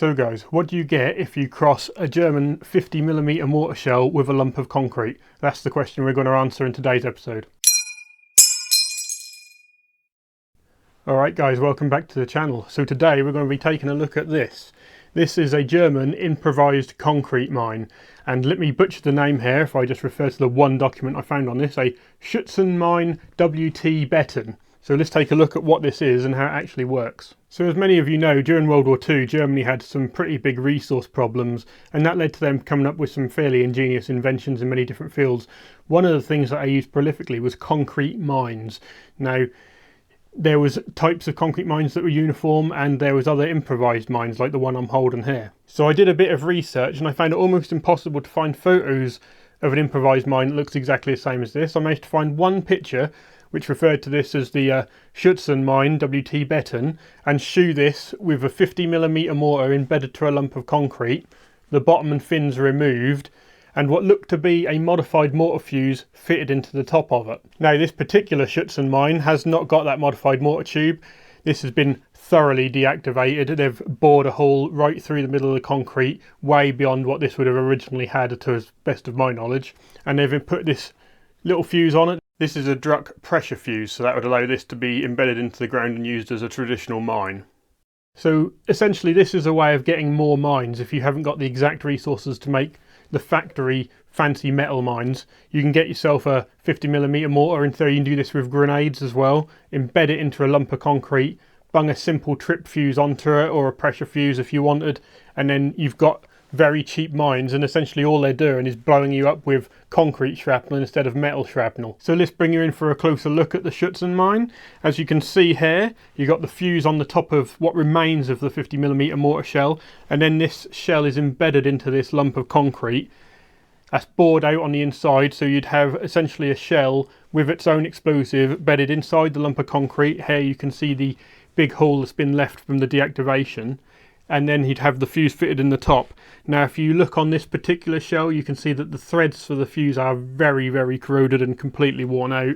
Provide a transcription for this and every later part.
So guys, what do you get if you cross a German 50mm mortar shell with a lump of concrete? That's the question we're going to answer in today's episode. Alright guys, welcome back to the channel. So today we're going to be taking a look at this. This is a German improvised concrete mine. And let me butcher the name here if I just refer to the one document I found on this, a Schutzenmine WW2 So let's take a look at what this is and how it actually works. So as many of you know, during World War II, Germany had some pretty big resource problems, and that led to them coming up with some fairly ingenious inventions in many different fields. One of the things that I used prolifically was concrete mines. Now, there was types of concrete mines that were uniform, and there was other improvised mines like the one I'm holding here. So I did a bit of research and I found it almost impossible to find photos of an improvised mine that looks exactly the same as this. I managed to find one picture which referred to this as the Schutzenmine WT and shoe this with a 50mm mortar embedded to a lump of concrete, the bottom and fins removed, and what looked to be a modified mortar fuse fitted into the top of it. Now this particular Schutzenmine has not got that modified mortar tube. This has been thoroughly deactivated. They've bored a hole right through the middle of the concrete, way beyond what this would have originally had to the best of my knowledge, and they've put this little fuse on it. This is a Druck pressure fuse, so that would allow this to be embedded into the ground and used as a traditional mine. So essentially this is a way of getting more mines. If you haven't got the exact resources to make the factory fancy metal mines, you can get yourself a 50mm mortar. In theory you can do this with grenades as well, embed it into a lump of concrete, bung a simple trip fuse onto it or a pressure fuse if you wanted, and then you've got very cheap mines, and essentially all they're doing is blowing you up with concrete shrapnel instead of metal shrapnel. So let's bring you in for a closer look at the Schutzenmine. As you can see here, you got the fuse on the top of what remains of the 50mm mortar shell, and then this shell is embedded into this lump of concrete. That's bored out on the inside, so you'd have essentially a shell with its own explosive embedded inside the lump of concrete. Here you can see the big hole that's been left from the deactivation, and then he'd have the fuse fitted in the top. Now if you look on this particular shell, you can see that the threads for the fuse are very corroded and completely worn out.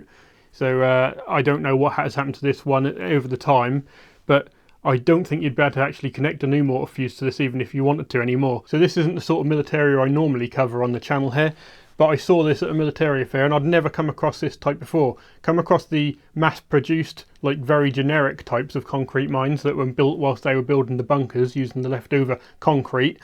So I don't know what has happened to this one over the time, but I don't think you'd be able to actually connect a new mortar fuse to this even if you wanted to anymore. So this isn't the sort of military I normally cover on the channel here, but I saw this at a military fair and I'd never come across this type before. Come across the mass-produced, like very generic types of concrete mines that were built whilst they were building the bunkers using the leftover concrete.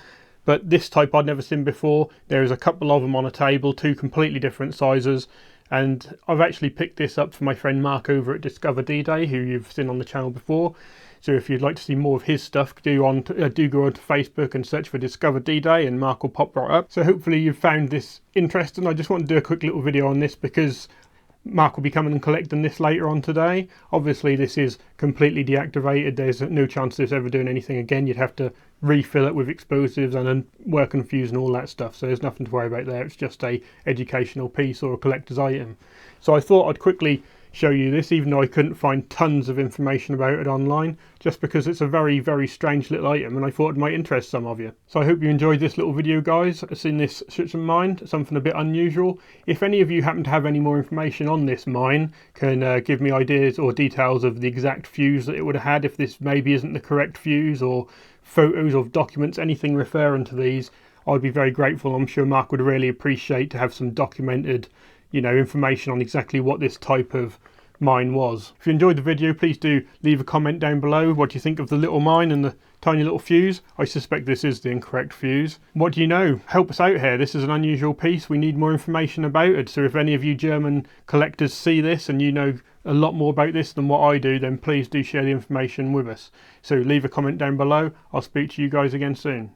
But this type I'd never seen before. There's a couple of them on a table, two completely different sizes. And I've actually picked this up for my friend Mark over at Discover D-Day, who you've seen on the channel before. So if you'd like to see more of his stuff, do go onto Facebook and search for Discover D-Day and Mark will pop right up. So hopefully you've found this interesting. I just want to do a quick little video on this because Mark will be coming and collecting this later on today. Obviously this is completely deactivated. There's no chance of this ever doing anything again. You'd have to refill it with explosives and then work on fuse and all that stuff. So there's nothing to worry about there. It's just a educational piece or a collector's item. So I thought I'd quickly show you this, even though I couldn't find tons of information about it online, just because it's a very strange little item and I thought it might interest some of you. So I hope you enjoyed this little video guys. I've seen this Schutzenmine, something a bit unusual. If any of you happen to have any more information on this mine, can give me ideas or details of the exact fuse that it would have had, if this maybe isn't the correct fuse, or photos of documents, anything referring to these, I'd be very grateful. I'm sure Mark would really appreciate to have some documented, you know, information on exactly what this type of mine was. If you enjoyed the video, please do leave a comment down below. What do you think of the little mine and the tiny little fuse? I suspect this is the incorrect fuse. What do you know? Help us out here. This is an unusual piece. We need more information about it. So if any of you German collectors see this and you know a lot more about this than what I do, then please do share the information with us. So leave a comment down below. I'll speak to you guys again soon.